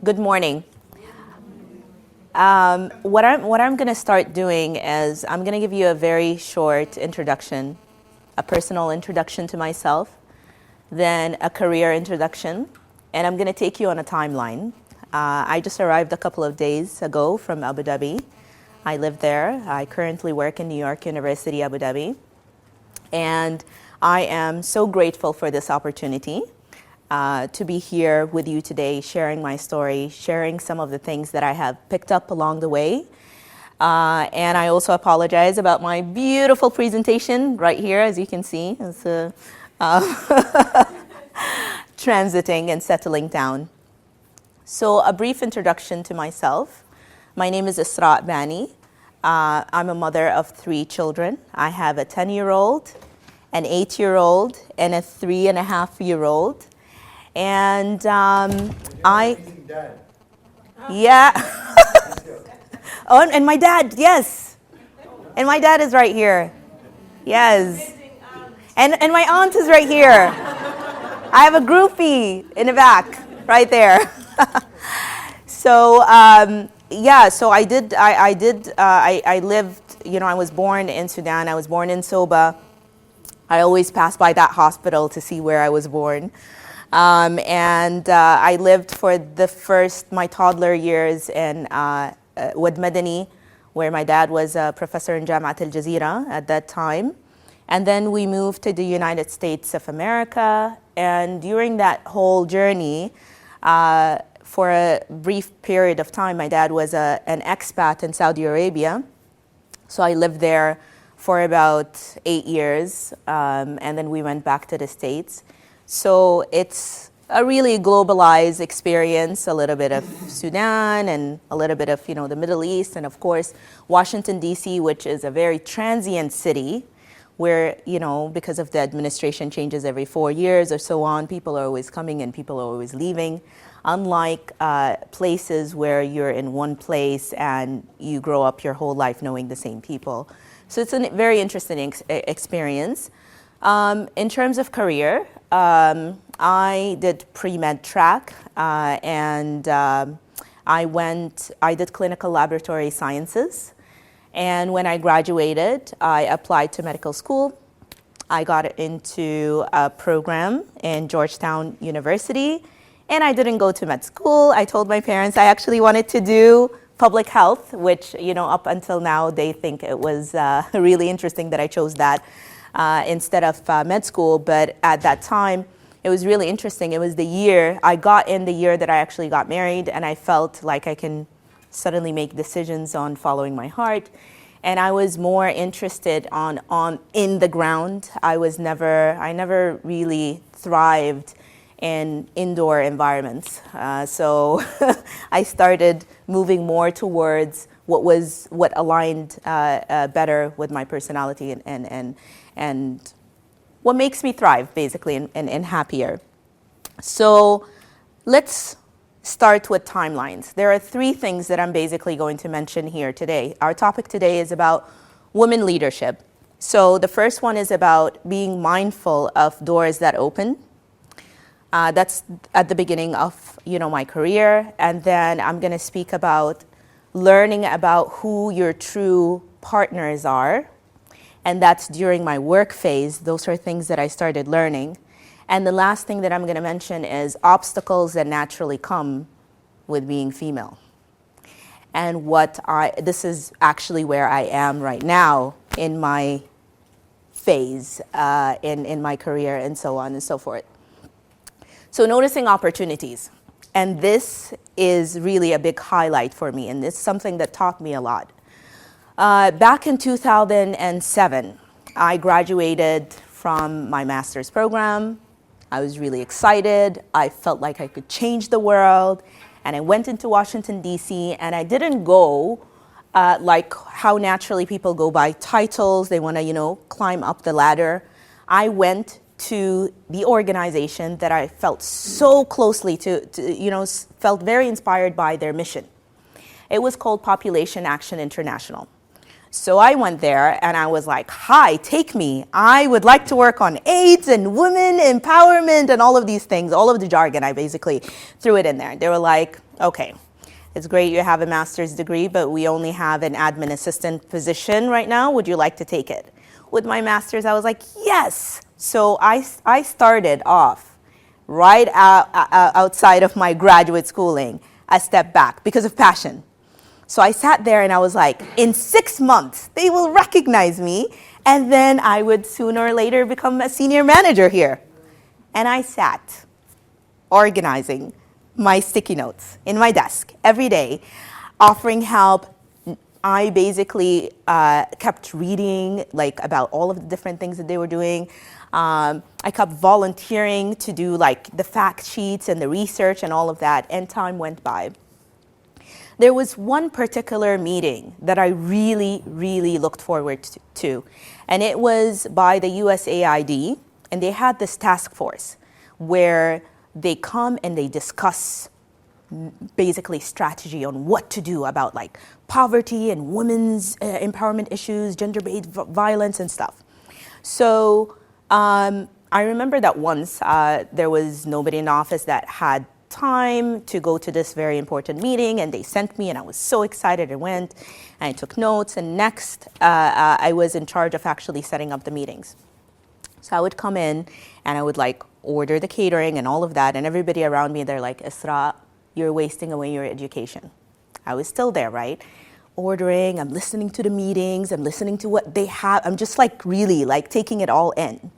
Good morning. What I'm going to start doing is I'm going to give you a very short introduction, a personal introduction to myself, then a career introduction, and I'm going to take you on a timeline. I just arrived a couple of days ago from Abu Dhabi. I live there. I currently work in New York University, Abu Dhabi, and I am so grateful for this opportunity to be here with you today, sharing my story, sharing some of the things that I have picked up along the way. And I also apologize about my beautiful presentation right here, as you can see. It's transiting and settling down. So a brief introduction to myself. My name is Esraa Bani. I'm a mother of 3 children. I have a 10-year-old, an 8-year-old, and a 3.5-year-old. And yeah. Oh, and my dad, yes. And my dad is right here. Yes. And my aunt is right here. I have a groupie in the back, right there. So, yeah, so I lived, I was born in Sudan. I was born in Soba. I always pass by that hospital to see where I was born. I lived for my toddler years in Wad Madani, where my dad was a professor in Jamiat Al Jazeera at that time. And then we moved to the United States of America. And during that whole journey, for a brief period of time, my dad was an expat in Saudi Arabia. So I lived there for about 8 years, and then we went back to the States. So it's a really globalized experience, a little bit of Sudan and a little bit of, the Middle East, and of course, Washington, D.C., which is a very transient city where, because of the administration changes every 4 years or so on, people are always coming and people are always leaving. Unlike places where you're in one place and you grow up your whole life knowing the same people. So it's a very interesting experience. In terms of career, I did pre-med track and I did clinical laboratory sciences. And when I graduated, I applied to medical school. I got into a program in Georgetown University, and I didn't go to med school. I told my parents I actually wanted to do public health, which, up until now, they think it was really interesting that I chose that instead of med school. But at that time, it was really interesting. It was the year that I actually got married, and I felt like I can suddenly make decisions on following my heart. And I was more interested on in the ground. I never really thrived in indoor environments. So I started moving more towards what aligned better with my personality and what makes me thrive, basically, and happier. So let's start with timelines. There are 3 things that I'm basically going to mention here today. Our topic today is about women leadership. So the first one is about being mindful of doors that open. That's at the beginning of, my career. And then I'm going to speak about learning about who your true partners are. And that's during my work phase. Those are things that I started learning. And the last thing that I'm going to mention is obstacles that naturally come with being female. And this is actually where I am right now in my phase, in my career, and so on and so forth. So noticing opportunities. And this is really a big highlight for me, and it's something that taught me a lot. Back in 2007, I graduated from my master's program. I was really excited. I felt like I could change the world. And I went into Washington, D.C., and I didn't go like how naturally people go by titles. They want to, climb up the ladder. I went to the organization that I felt so closely felt very inspired by their mission. It was called Population Action International. So I went there and I was like, hi, take me. I would like to work on AIDS and women empowerment and all of these things, all of the jargon. I basically threw it in there. They were like, okay, it's great you have a master's degree, but we only have an admin assistant position right now. Would you like to take it? With my master's, I was like, yes. So I started off right outside of my graduate schooling, a step back because of passion. So I sat there and I was like, in 6 months, they will recognize me, and then I would sooner or later become a senior manager here. And I sat organizing my sticky notes in my desk every day, offering help. I basically kept reading like about all of the different things that they were doing. I kept volunteering to do like the fact sheets and the research and all of that, and time went by. There was one particular meeting that I really, really looked forward to, and it was by the USAID, and they had this task force where they come and they discuss basically strategy on what to do about like poverty and women's empowerment issues, gender-based violence and stuff. So I remember that once there was nobody in the office that had time to go to this very important meeting, and they sent me and I was so excited. I went and I took notes, and next I was in charge of actually setting up the meetings. So I would come in and I would like order the catering and all of that, and everybody around me, they're like, Esraa, you're wasting away your education. I was still there, right? Ordering, I'm listening to the meetings, I'm listening to what they have, I'm just like really like taking it all in.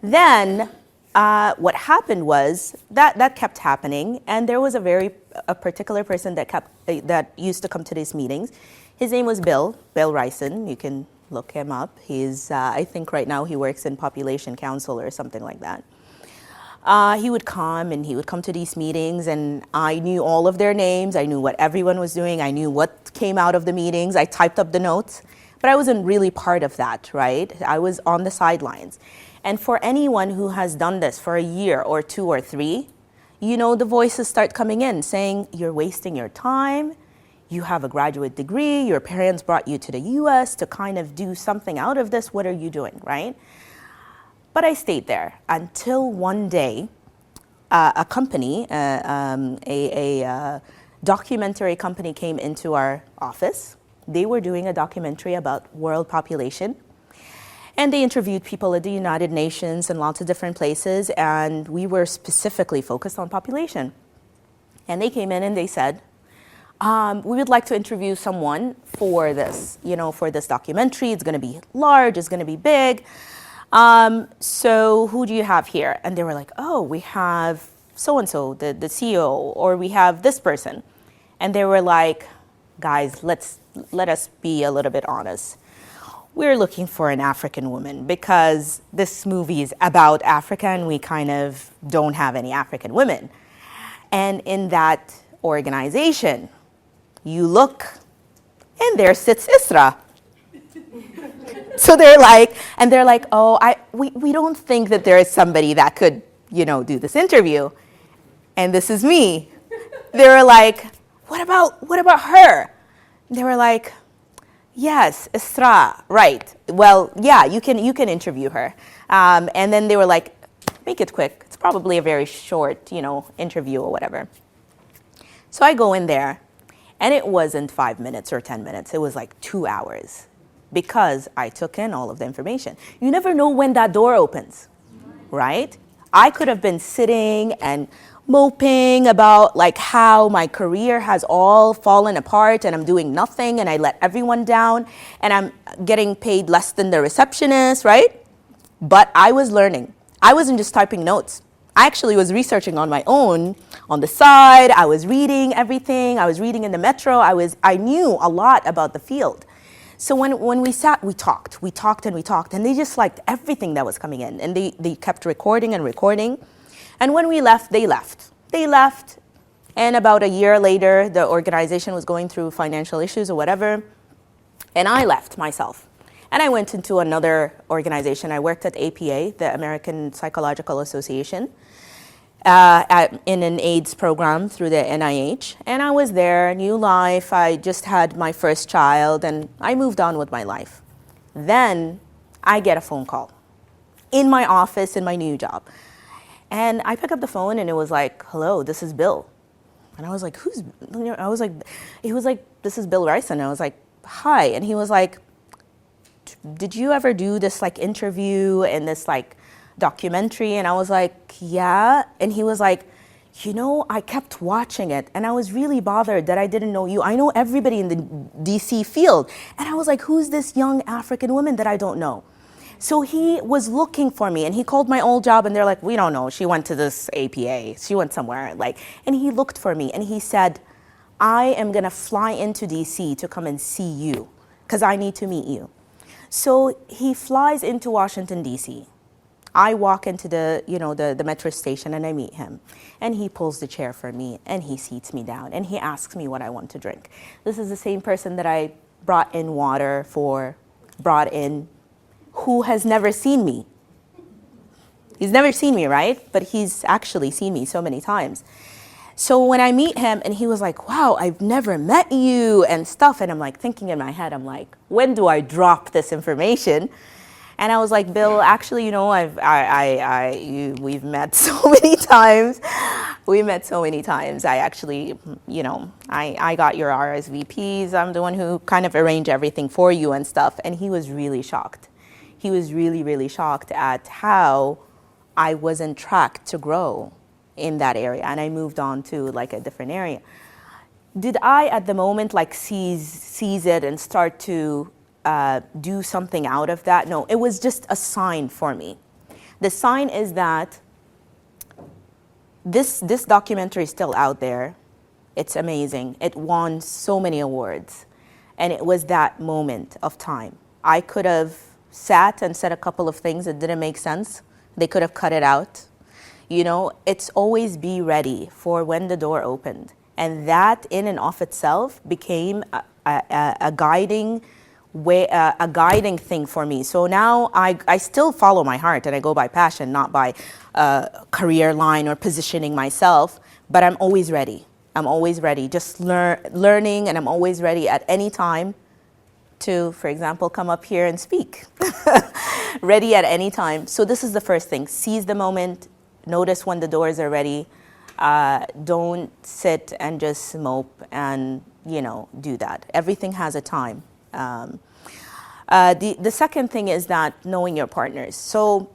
Then what happened was that kept happening, and there was a particular person that used to come to these meetings. His name was Bill Ryson. You can look him up. He's I think right now he works in Population Council or something like that. He would come and he would come to these meetings, and I knew all of their names. I knew what everyone was doing. I knew what came out of the meetings. I typed up the notes, but I wasn't really part of that, right? I was on the sidelines. And for anyone who has done this for a year or 2 or 3, you know, the voices start coming in saying, you're wasting your time, you have a graduate degree, your parents brought you to the US to kind of do something out of this, what are you doing, right? But I stayed there until one day, a company, a documentary company came into our office. They were doing a documentary about world population. And they interviewed people at the United Nations and lots of different places, and we were specifically focused on population. And they came in and they said, we would like to interview someone for this, for this documentary. It's going to be large, it's going to be big. So who do you have here? And they were like, oh, we have so-and-so, the CEO, or we have this person. And they were like, guys, let us be a little bit honest. We're looking for an African woman because this movie is about Africa and we kind of don't have any African women. And in that organization, you look and there sits Esraa. So they're like, oh, we don't think that there is somebody that could, do this interview. And this is me. They were like, what about her? And they were like, yes, Esraa, right. Well, yeah, you can interview her. And then they were like, make it quick. It's probably a very short, interview or whatever. So I go in there, and it wasn't 5 minutes or 10 minutes. It was like 2 hours because I took in all of the information. You never know when that door opens, right? I could have been sitting and moping about like how my career has all fallen apart and I'm doing nothing and I let everyone down and I'm getting paid less than the receptionist, right? But I was learning. I wasn't just typing notes. I actually was researching on my own, on the side. I was reading everything. I was reading in the metro. I knew a lot about the field. So when we sat, we talked, and they just liked everything that was coming in, and they kept recording and recording. And when we left, they left. They left, and about a year later, the organization was going through financial issues or whatever, and I left myself. And I went into another organization. I worked at APA, the American Psychological Association. in an AIDS program through the NIH. And I was there, new life. I just had my first child and I moved on with my life. Then I get a phone call in my office in my new job. And I pick up the phone and it was like, hello, this is Bill. And I was like, he was like, this is Bill Rice. And I was like, hi. And he was like, did you ever do this like interview and this like documentary? And I was like, yeah. And he was like, you know, I kept watching it and I was really bothered that I didn't know you. I know everybody in the DC field. And I was like, who's this young African woman that I don't know? So he was looking for me and he called my old job and they're like, we don't know. She went to this APA. She went somewhere like, and he looked for me and he said, I am going to fly into DC to come and see you because I need to meet you. So he flies into Washington, DC. I walk into the metro station and I meet him. And he pulls the chair for me and he seats me down and he asks me what I want to drink. This is the same person that I brought in water for, who has never seen me. He's never seen me, right? But he's actually seen me so many times. So when I meet him and he was like, wow, I've never met you and stuff. And I'm like thinking in my head, I'm like, when do I drop this information? And I was like, Bill, actually, you know, we've met so many times. We met so many times. I actually, you know, I got your RSVPs. I'm the one who kind of arranged everything for you and stuff. And he was really shocked. He was really, really shocked at how I was on track to grow in that area. And I moved on to like a different area. Did I at the moment like seize it and start to do something out of that? No, it was just a sign for me. The sign is that this documentary is still out there. It's amazing. It won so many awards. And it was that moment of time. I could have sat and said a couple of things that didn't make sense. They could have cut it out. You know, it's always be ready for when the door opened. And that in and of itself became a guiding way, a guiding thing for me. So now I still follow my heart and I go by passion, not by career line or positioning myself, but I'm always ready. I'm always ready, just learning, and I'm always ready at any time to, for example, come up here and speak. Ready at any time. So this is the first thing. Seize the moment. Notice when the doors are ready. Don't sit and just mope and, you know, do that. Everything has a time. The second thing is that knowing your partners. So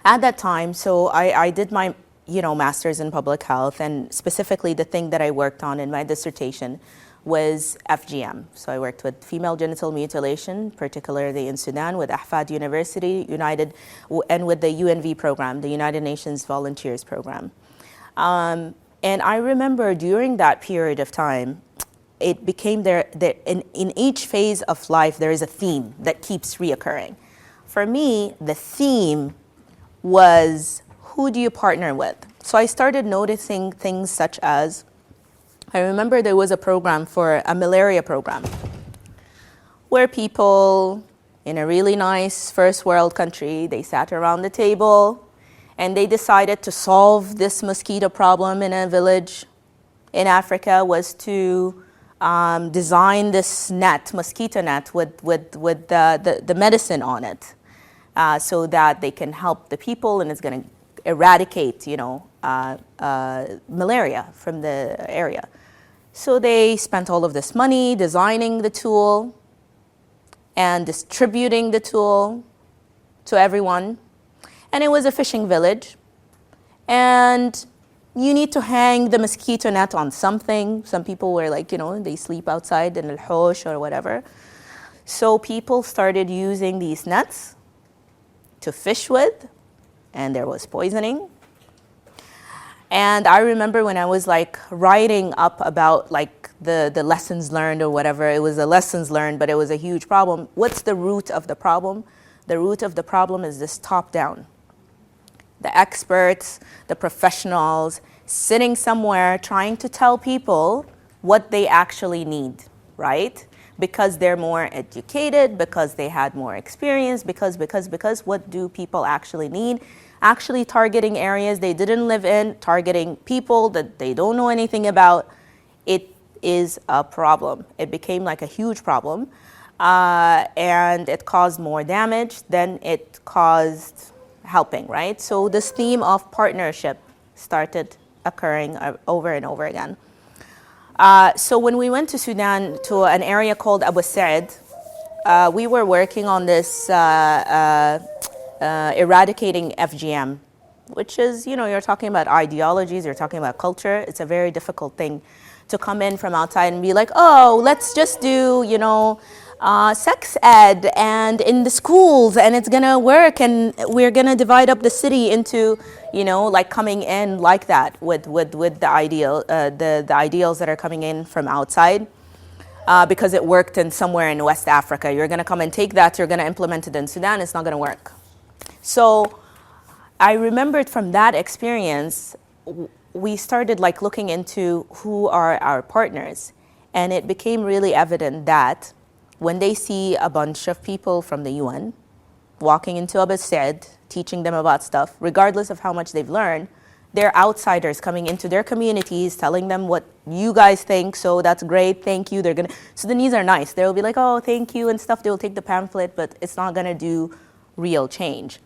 at that time, so I did my, you know, master's in public health, and specifically the thing that I worked on in my dissertation was FGM. So I worked with female genital mutilation, particularly in Sudan, with Ahfad University, United, and with the UNV program, the United Nations Volunteers Program. And I remember during that period of time, it became in each phase of life, there is a theme that keeps reoccurring. For me, the theme was, who do you partner with? So I started noticing things such as, I remember there was a program for a malaria program where people in a really nice first world country, they sat around the table and they decided to solve this mosquito problem in a village in Africa was to design this net, mosquito net, with the medicine on it, so that they can help the people and it's going to eradicate, you know, malaria from the area. So they spent all of this money designing the tool and distributing the tool to everyone. And it was a fishing village. And you need to hang the mosquito net on something. Some people were like, you know, they sleep outside in al-hosh or whatever. So people started using these nets to fish with, and there was poisoning. And I remember when I was like writing up about like the lessons learned or whatever, it was the lessons learned, but it was a huge problem. What's the root of the problem? The root of the problem is this top down. The experts, the professionals, sitting somewhere trying to tell people what they actually need, right? Because they're more educated, because they had more experience, because what do people actually need? actually targeting areas they didn't live in, targeting people that they don't know anything about, it is a problem. It became like a huge problem, and it caused more damage than it caused helping, right? So this theme of partnership started occurring over and over again. So when we went to Sudan, to an area called Abu Said, we were working on this eradicating FGM, which is, you're talking about ideologies, you're talking about culture. It's a very difficult thing to come in from outside and be like, oh, let's just do, sex ed and in the schools, and it's gonna work, and we're gonna divide up the city into, like coming in like that with the ideals that are coming in from outside. Because it worked in somewhere in West Africa. You're gonna come and take that, you're gonna implement it in Sudan, it's not gonna work. So I remembered from that experience, we started like looking into who are our partners. And it became really evident that when they see a bunch of people from the UN walking into Abu Said, teaching them about stuff, regardless of how much they've learned, they're outsiders coming into their communities, telling them what you guys think, so that's great, thank you. Sudanese are nice. They'll be like, oh, thank you and stuff. They'll take the pamphlet, but it's not gonna do real change.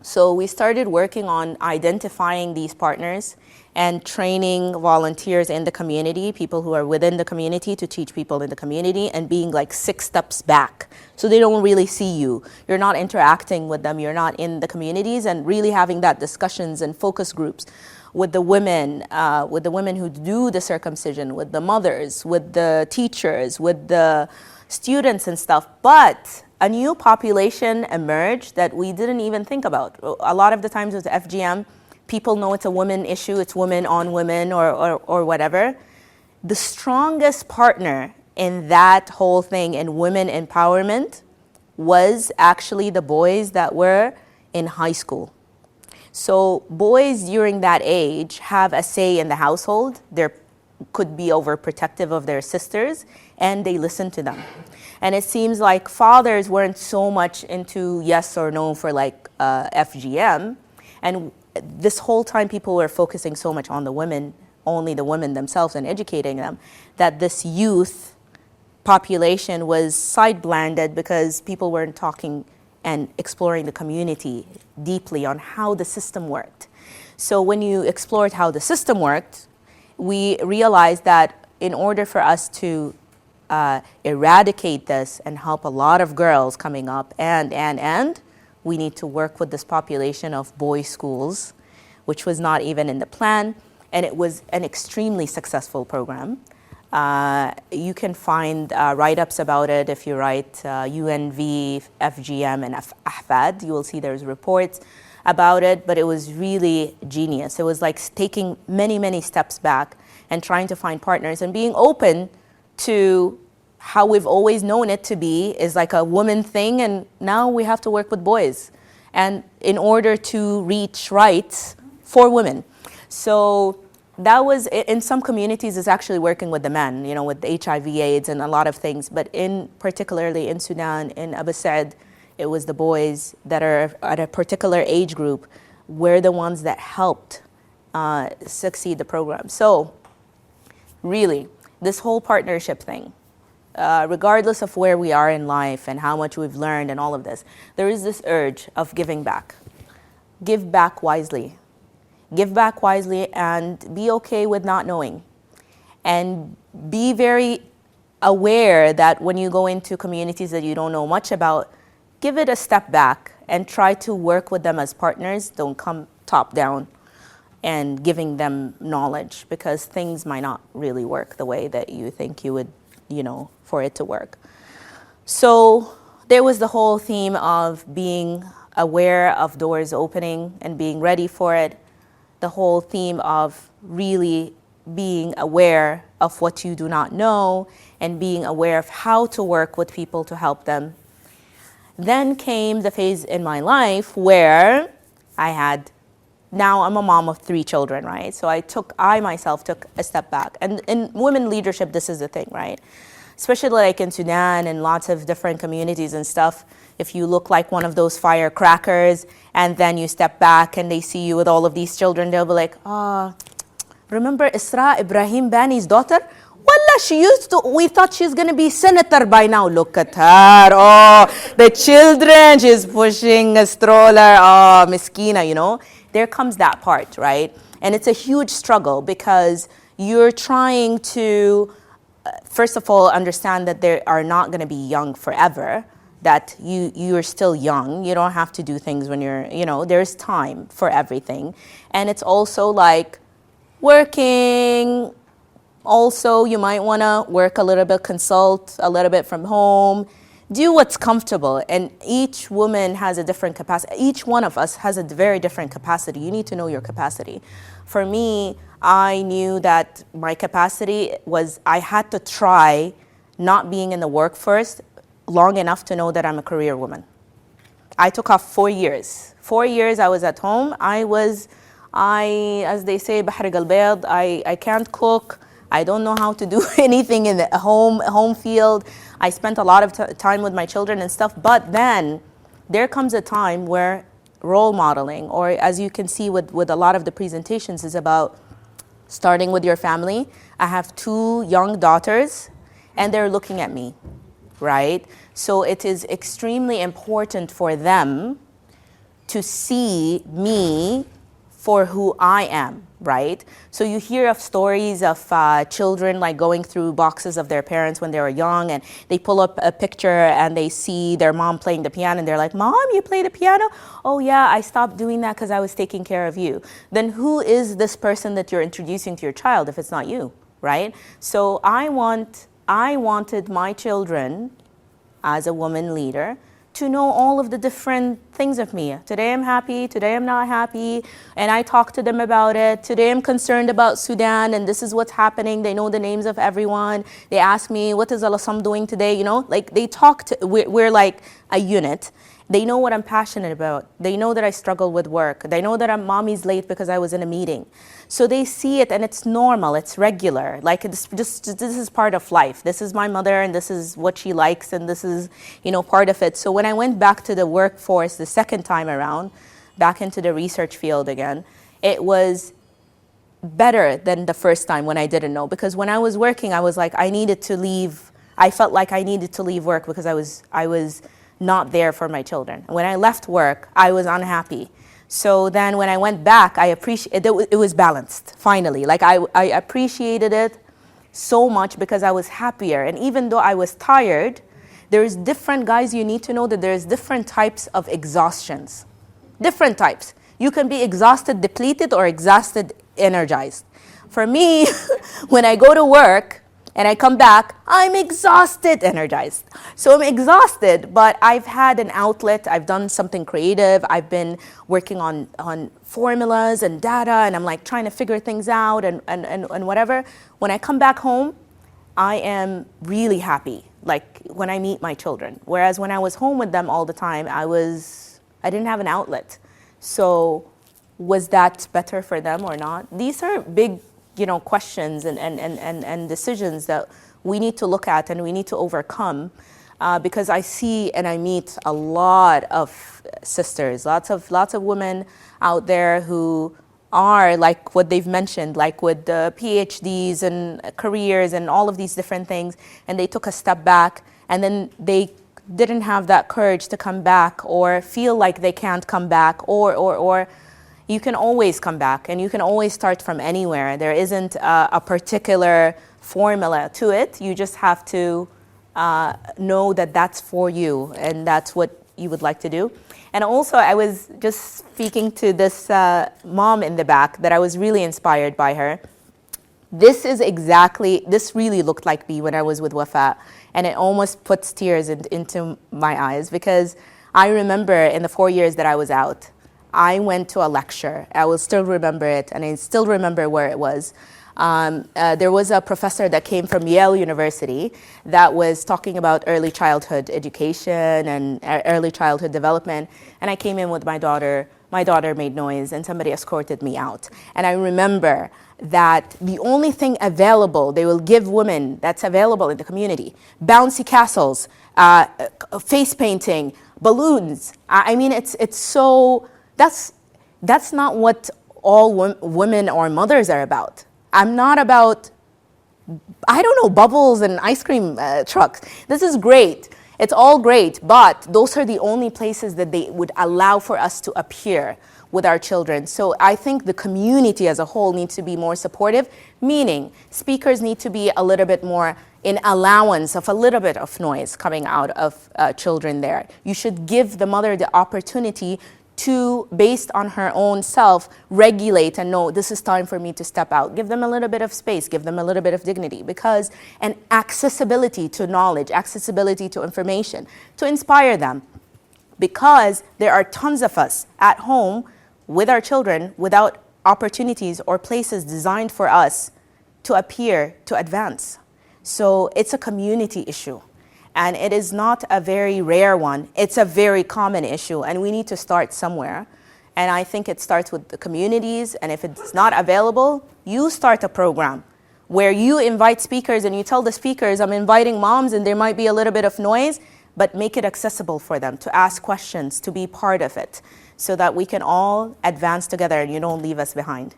So we started working on identifying these partners and training volunteers in the community, people who are within the community, to teach people in the community, and being like 6 steps back. So they don't really see you. You're not interacting with them. You're not in the communities, and really having that discussions and focus groups with the women who do the circumcision, with the mothers, with the teachers, with the students and stuff. But a new population emerged that we didn't even think about. A lot of the times with FGM, people know it's a women issue, it's women on women or whatever. The strongest partner in that whole thing in women empowerment was actually the boys that were in high school. So boys during that age have a say in the household. They could be overprotective of their sisters, and they listen to them. And it seems like fathers weren't so much into yes or no for like FGM. And this whole time people were focusing so much on the women, only the women themselves, and educating them, that this youth population was side-blended because people weren't talking and exploring the community deeply on how the system worked. So when you explored how the system worked, we realized that in order for us to eradicate this and help a lot of girls coming up, and we need to work with this population of boys' schools, which was not even in the plan, and it was an extremely successful program. You can find write-ups about it if you write UNV, FGM, and AHFAD. You will see there's reports about it, but it was really genius. It was like taking many, many steps back and trying to find partners and being open to how we've always known it to be, is like a woman thing, and now we have to work with boys, and in order to reach rights for women. So that was, in some communities, it's actually working with the men, with HIV/AIDS and a lot of things, but particularly in Sudan, in Abu Said, it was the boys that are at a particular age group were the ones that helped succeed the program. So really, this whole partnership thing, regardless of where we are in life and how much we've learned and all of this, there is this urge of giving back. Give back wisely. Give back wisely, and be okay with not knowing. And be very aware that when you go into communities that you don't know much about, give it a step back and try to work with them as partners. Don't come top down and giving them knowledge, because things might not really work the way that you think you would, for it to work. So there was the whole theme of being aware of doors opening and being ready for it. The whole theme of really being aware of what you do not know and being aware of how to work with people to help them. Then came the phase in my life where now I'm a mom of 3 children, right? So I myself took a step back. And in women leadership, this is the thing, right? Especially like in Sudan and lots of different communities and stuff, if you look like one of those firecrackers, and then you step back and they see you with all of these children, they'll be like, remember Esraa Bani's daughter? Wallah, she used to, we thought she's going to be senator by now. Look at her. Oh, the children, she's pushing a stroller. Oh, miskina, you know. There comes that part, right? And it's a huge struggle because you're trying to, first of all, understand that they are not going to be young forever, that you're still young. You don't have to do things when you're, you know, there's time for everything. And it's also like working. Also, you might want to work a little bit, consult a little bit from home, do what's comfortable. And each woman has a different capacity. Each one of us has a very different capacity. You need to know your capacity. For me, I knew that my capacity was I had to try not being in the workforce long enough to know that I'm a career woman. I took off 4 years. 4 years I was at home. As they say, بحرق البيض. I can't cook. I don't know how to do anything in the home field. I spent a lot of time with my children and stuff. But then there comes a time where role modeling, or as you can see with a lot of the presentations, is about starting with your family. I have 2 young daughters and they're looking at me, right? So it is extremely important for them to see me for who I am, right? So you hear of stories of children like going through boxes of their parents when they were young, and they pull up a picture and they see their mom playing the piano and they're like, Mom, you play the piano? Oh yeah, I stopped doing that because I was taking care of you. Then who is this person that you're introducing to your child if it's not you, right? So I wanted my children, as a woman leader, to know all of the different things of me. Today I'm happy, today I'm not happy, and I talk to them about it. Today I'm concerned about Sudan, and this is what's happening. They know the names of everyone. They ask me, what is Al-Assam doing today? You know, like they talk to, we're like a unit. They know what I'm passionate about. They know that I struggle with work. They know that I'm mommy's late because I was in a meeting. So they see it and it's normal, it's regular. Like it's just, this is part of life. This is my mother and this is what she likes and this is, you know, part of it. So when I went back to the workforce the second time around, back into the research field again, it was better than the first time when I didn't know. Because when I was working, I was like, I needed to leave. I felt like I needed to leave work because I was not there for my children. When I left work, I was unhappy. So then when I went back, I appreciated it was balanced, finally. Like I appreciated it so much because I was happier. And even though I was tired, there's different, guys, you need to know that there's different types of exhaustions. Different types. You can be exhausted, depleted, or exhausted, energized. For me, when I go to work, and I come back, I'm exhausted, energized. So I'm exhausted, but I've had an outlet. I've done something creative. I've been working on formulas and data, and I'm like trying to figure things out and whatever. When I come back home, I am really happy, like when I meet my children. Whereas when I was home with them all the time, I didn't have an outlet. So was that better for them or not? These are big, you know, questions and decisions that we need to look at and we need to overcome, because I see and I meet a lot of sisters, lots of women out there who are like what they've mentioned, like with the PhDs and careers and all of these different things, and they took a step back and then they didn't have that courage to come back or feel like they can't come back or you can always come back and you can always start from anywhere. There isn't a particular formula to it. You just have to know that that's for you and that's what you would like to do. And also I was just speaking to this mom in the back that I was really inspired by her. This really looked like me when I was with Wafa, and it almost puts tears into my eyes because I remember in the 4 years that I was out, I went to a lecture. I will still remember it, and I still remember where it was. There was a professor that came from Yale University that was talking about early childhood education and early childhood development. And I came in with my daughter. My daughter made noise, and somebody escorted me out. And I remember that the only thing available, they will give women that's available in the community, bouncy castles, face painting, balloons. I mean, it's so, that's not what all women or mothers are about. I'm not about, I don't know, bubbles and ice cream trucks. This is great. It's all great, but those are the only places that they would allow for us to appear with our children. So I think the community as a whole needs to be more supportive, meaning speakers need to be a little bit more in allowance of a little bit of noise coming out of children there. You should give the mother the opportunity to, based on her own self, regulate and know this is time for me to step out. Give them a little bit of space, give them a little bit of dignity, because, and accessibility to knowledge, accessibility to information, to inspire them. Because there are tons of us at home with our children without opportunities or places designed for us to appear, to advance. So it's a community issue. And it is not a very rare one. It's a very common issue, and we need to start somewhere. And I think it starts with the communities, and if it's not available, you start a program where you invite speakers and you tell the speakers, I'm inviting moms and there might be a little bit of noise, but make it accessible for them to ask questions, to be part of it, so that we can all advance together and you don't leave us behind.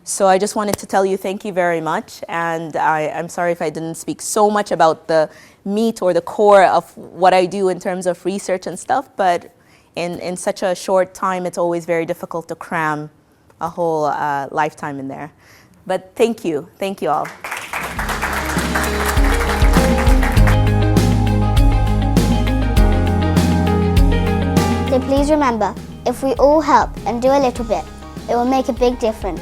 So I just wanted to tell you thank you very much, and I'm sorry if I didn't speak so much about the meat or the core of what I do in terms of research and stuff, but in such a short time it's always very difficult to cram a whole lifetime in there. But thank you all. So please remember, if we all help and do a little bit, it will make a big difference.